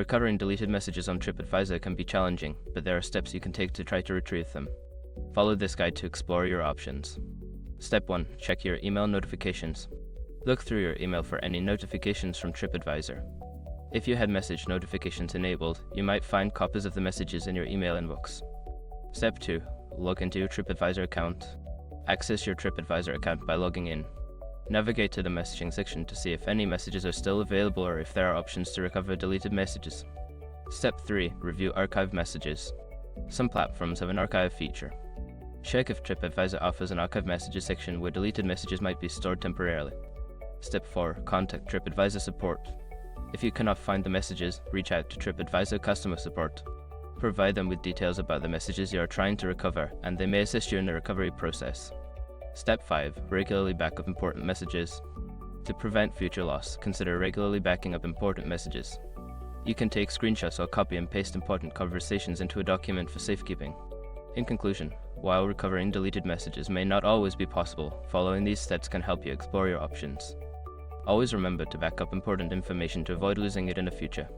Recovering deleted messages on TripAdvisor can be challenging, but there are steps you can take to try to retrieve them. Follow this guide to explore your options. Step 1. Check your email notifications. Look through your email for any notifications from TripAdvisor. If you had message notifications enabled, you might find copies of the messages in your email inbox. Step 2. Log into your TripAdvisor account. Access your TripAdvisor account by logging in. Navigate to the messaging section to see if any messages are still available or if there are options to recover deleted messages. Step 3. Review archived messages. Some platforms have an archive feature. Check if TripAdvisor offers an archive messages section where deleted messages might be stored temporarily. Step 4. Contact TripAdvisor support. If you cannot find the messages, reach out to TripAdvisor customer support. Provide them with details about the messages you are trying to recover, and they may assist you in the recovery process. Step 5. Regularly back up important messages. To prevent future loss, consider regularly backing up important messages. You can take screenshots or copy and paste important conversations into a document for safekeeping. In conclusion, while recovering deleted messages may not always be possible, following these steps can help you explore your options. Always remember to back up important information to avoid losing it in the future.